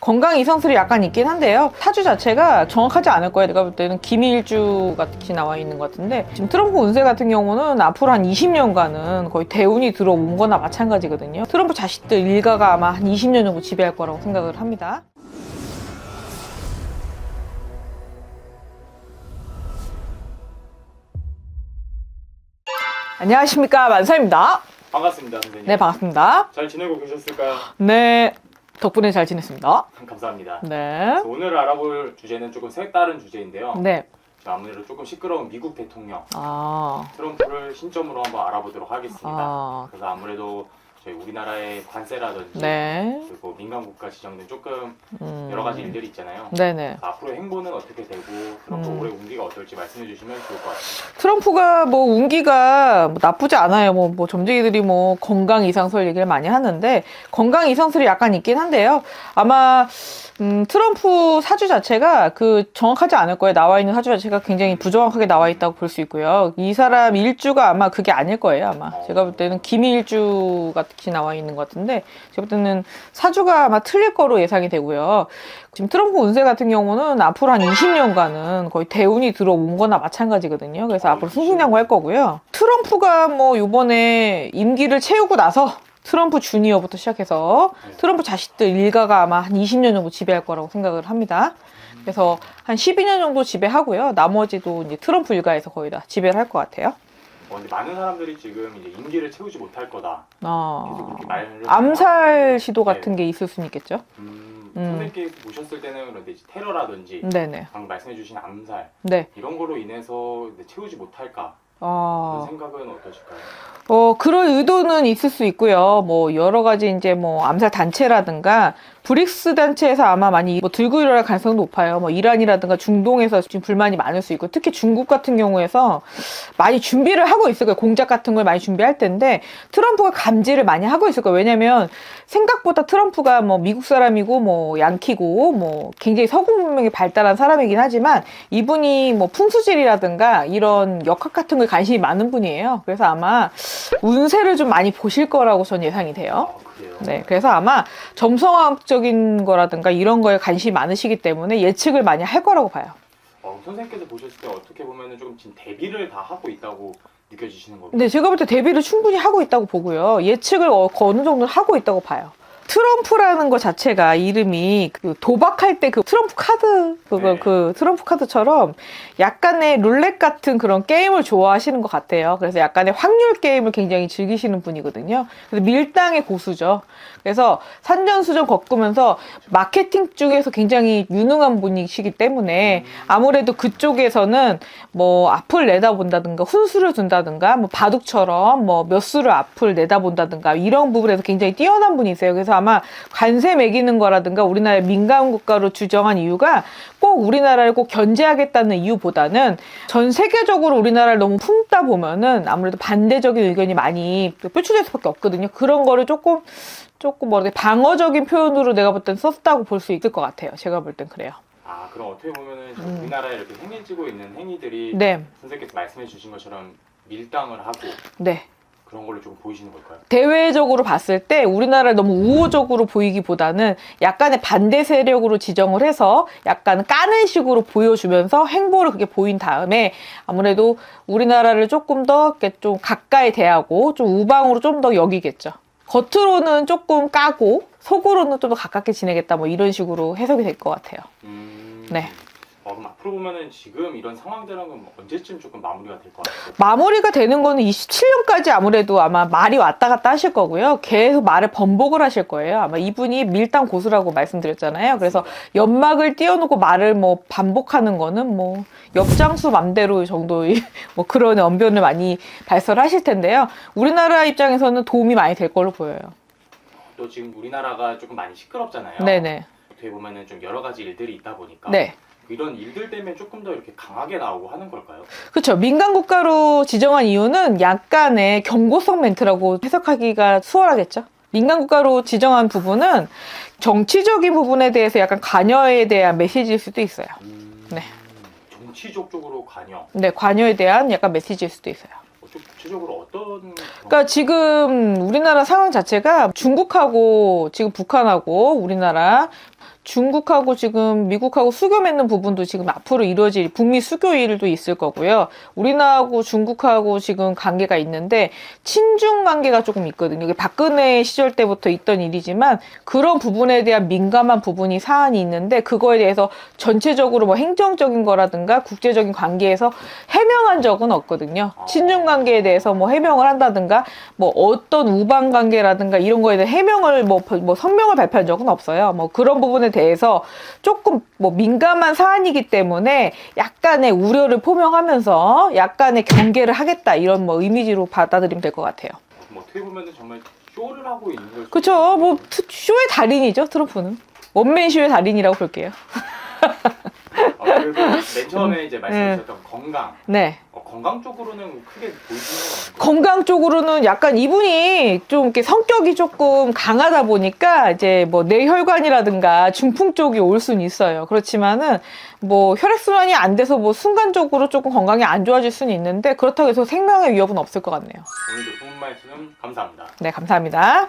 건강 이상술이 약간 있긴 한데요. 사주 자체가 정확하지 않을 거예요. 내가 볼 때는 기밀주 같이 나와 있는 것 같은데, 지금 트럼프 운세 같은 경우는 앞으로 한 20년간은 거의 대운이 들어온 거나 마찬가지거든요. 트럼프 자식들 일가가 아마 한 20년 정도 지배할 거라고 생각을 합니다. 안녕하십니까, 만사입니다. 반갑습니다, 선생님. 네, 반갑습니다. 잘 지내고 계셨을까요? 네, 덕분에 잘 지냈습니다. 감사합니다. 네. 그래서 오늘 알아볼 주제는 조금 색다른 주제인데요. 네. 아무래도 조금 시끄러운 미국 대통령 아. 트럼프를 신점으로 한번 알아보도록 하겠습니다. 아. 그래서 아무래도 저희 우리나라의 관세라든지 네. 그리고 민간 국가 지정된 조금 여러 가지 일들이 있잖아요. 네네. 앞으로 행보는 어떻게 되고 트럼프 올해 운기가 어떨지 말씀해 주시면 좋을 것 같습니다. 트럼프가 뭐 운기가 뭐 나쁘지 않아요. 뭐 점쟁이들이 뭐 건강 이상설 얘기를 많이 하는데, 건강 이상설이 약간 있긴 한데요. 아마 트럼프 사주 자체가 정확하지 않을 거예요. 나와 있는 사주 자체가 굉장히 부정확하게 나와 있다고 볼 수 있고요. 이 사람 일주가 아마 그게 아닐 거예요. 아마 제가 볼 때는 기밀주 같이 나와 있는 것 같은데, 제가 볼 때는 사주가 아마 틀릴 거로 예상이 되고요. 지금 트럼프 운세 같은 경우는 앞으로 한 20년간은 거의 대운이 들어온 거나 마찬가지거든요. 그래서 앞으로 승승장구할 거고요. 트럼프가 뭐 이번에 임기를 채우고 나서 트럼프 주니어부터 시작해서 트럼프 자식들 일가가 아마 한 20년 정도 지배할 거라고 생각을 합니다. 그래서 한 12년 정도 지배하고요. 나머지도 이제 트럼프 일가에서 거의 다 지배를 할 것 같아요. 근데 많은 사람들이 지금 이제 임기를 채우지 못할 거다. 계속 그렇게 말을 암살 시도 같은 게 있을 수는 있겠죠. 선생님께 보셨을 때는 그런데 이제 테러라든지 네네. 방금 말씀해주신 암살 네. 이런 걸로 인해서 이제 채우지 못할까 그런 생각은 어떠실까요? 그런 의도는 있을 수 있고요. 뭐 여러 가지 이제 뭐 암살 단체라든가 브릭스 단체에서 아마 많이 뭐 들고 일어날 가능성이 높아요. 뭐 이란이라든가 중동에서 지금 불만이 많을 수 있고, 특히 중국 같은 경우에서 많이 준비를 하고 있을 거예요. 공작 같은 걸 많이 준비할 텐데 트럼프가 감지를 많이 하고 있을 거예요. 왜냐면 생각보다 트럼프가 뭐 미국 사람이고 뭐 양키고 뭐 굉장히 서구 문명이 발달한 사람이긴 하지만, 이분이 뭐 풍수질이라든가 이런 역학 같은 거에 관심이 많은 분이에요. 그래서 아마 운세를 좀 많이 보실 거라고 전 예상이 돼요. 네, 그래서 아마 점성학적인 거라든가 이런 거에 관심이 많으시기 때문에 예측을 많이 할 거라고 봐요. 선생님께서 보셨을 때 어떻게 보면 좀 지금 대비를 다 하고 있다고 느껴지시는 거예요? 네, 제가 볼 때 대비를 충분히 하고 있다고 보고요. 예측을 어느 정도 하고 있다고 봐요. 트럼프라는 것 자체가 이름이 도박할 때 트럼프 카드, 트럼프 카드처럼 약간의 룰렛 같은 그런 게임을 좋아하시는 것 같아요. 그래서 약간의 확률 게임을 굉장히 즐기시는 분이거든요. 그래서 밀당의 고수죠. 그래서 산전수전 겪으면서 마케팅 쪽에서 굉장히 유능한 분이시기 때문에 아무래도 그쪽에서는 뭐 앞을 내다본다든가 훈수를 둔다든가 뭐 바둑처럼 뭐 몇 수를 앞을 내다본다든가 이런 부분에서 굉장히 뛰어난 분이세요. 그래서 아마 관세 매기는 거라든가 우리나라의 민간 국가로 주정한 이유가 꼭 우리나라를 꼭 견제하겠다는 이유보다는 전 세계적으로 우리나라를 너무 품다 보면은 아무래도 반대적인 의견이 많이 표출될 수밖에 없거든요. 그런 거를 조금 뭐랄까 방어적인 표현으로 내가 볼 땐 썼다고 볼 수 있을 것 같아요. 제가 볼 땐 그래요. 그럼 어떻게 보면은 지금 우리나라에 이렇게 행해지고 있는 행위들이 네. 선생님께서 말씀해 주신 것처럼 밀당을 하고 네. 그런 걸로 좀 보이시는 걸까요? 대외적으로 봤을 때 우리나라를 너무 우호적으로 보이기보다는 약간의 반대 세력으로 지정을 해서 약간 까는 식으로 보여주면서 행보를 그렇게 보인 다음에 아무래도 우리나라를 조금 더 이렇게 좀 가까이 대하고 좀 우방으로 좀 더 여기겠죠. 겉으로는 조금 까고 속으로는 좀 더 가깝게 지내겠다, 뭐 이런 식으로 해석이 될 것 같아요. 네. 그럼 앞으로 보면은 지금 이런 상황들은 언제쯤 조금 마무리가 될 것 같아요? 마무리가 되는 거는 27년까지 아무래도 아마 말이 왔다 갔다 하실 거고요. 계속 말을 번복을 하실 거예요. 아마 이분이 밀당 고수라고 말씀드렸잖아요. 그래서 연막을 띄워놓고 말을 뭐 반복하는 거는 뭐 옆장수 맘대로 정도의 뭐 그런 언변을 많이 발설하실 텐데요. 우리나라 입장에서는 도움이 많이 될 걸로 보여요. 또 지금 우리나라가 조금 많이 시끄럽잖아요. 네네. 어떻게 보면은 좀 여러 가지 일들이 있다 보니까 네. 이런 일들 때문에 조금 더 이렇게 강하게 나오고 하는 걸까요? 그렇죠. 민간 국가로 지정한 이유는 약간의 경고성 멘트라고 해석하기가 수월하겠죠. 민간 국가로 지정한 부분은 정치적인 부분에 대해서 약간 관여에 대한 메시지일 수도 있어요. 네. 정치적 쪽으로 관여? 네, 관여에 대한 약간 메시지일 수도 있어요. 좀 구체적으로 어떤? 그러니까 지금 우리나라 상황 자체가 중국하고 지금 북한하고 우리나라 중국하고 지금 미국하고 수교 맺는 부분도 지금 앞으로 이루어질 북미 수교 일도 있을 거고요. 우리나라하고 중국하고 지금 관계가 있는데 친중 관계가 조금 있거든요. 이게 박근혜 시절 때부터 있던 일이지만 그런 부분에 대한 민감한 부분이 사안이 있는데 그거에 대해서 전체적으로 뭐 행정적인 거라든가 국제적인 관계에서 해명한 적은 없거든요. 친중 관계에 대해서 뭐 해명을 한다든가 뭐 어떤 우방 관계라든가 이런 거에 대해 해명을 뭐 성명을 발표한 적은 없어요. 뭐 그런 부분에 대해서 조금 뭐 민감한 사안이기 때문에 약간의 우려를 포명하면서 약간의 경계를 하겠다 이런 뭐 이미지로 받아들이면 될 것 같아요. 뭐 어떻게 보면은 정말 쇼를 하고 있는 걸. 그렇죠. 뭐 쇼의 달인이죠. 트럼프는 원맨 쇼의 달인이라고 볼게요. 그래서 맨 처음에 이제 말씀하셨던 건강. 네. 건강 쪽으로는 크게 보이시는 건 건강 쪽으로는 약간 이분이 좀 이렇게 성격이 조금 강하다 보니까 이제 뭐 뇌혈관이라든가 중풍 쪽이 올 수는 있어요. 그렇지만은 뭐 혈액순환이 안 돼서 뭐 순간적으로 조금 건강이 안 좋아질 수는 있는데 그렇다고 해서 생명의 위협은 없을 것 같네요. 오늘도 좋은 말씀 감사합니다. 네, 감사합니다.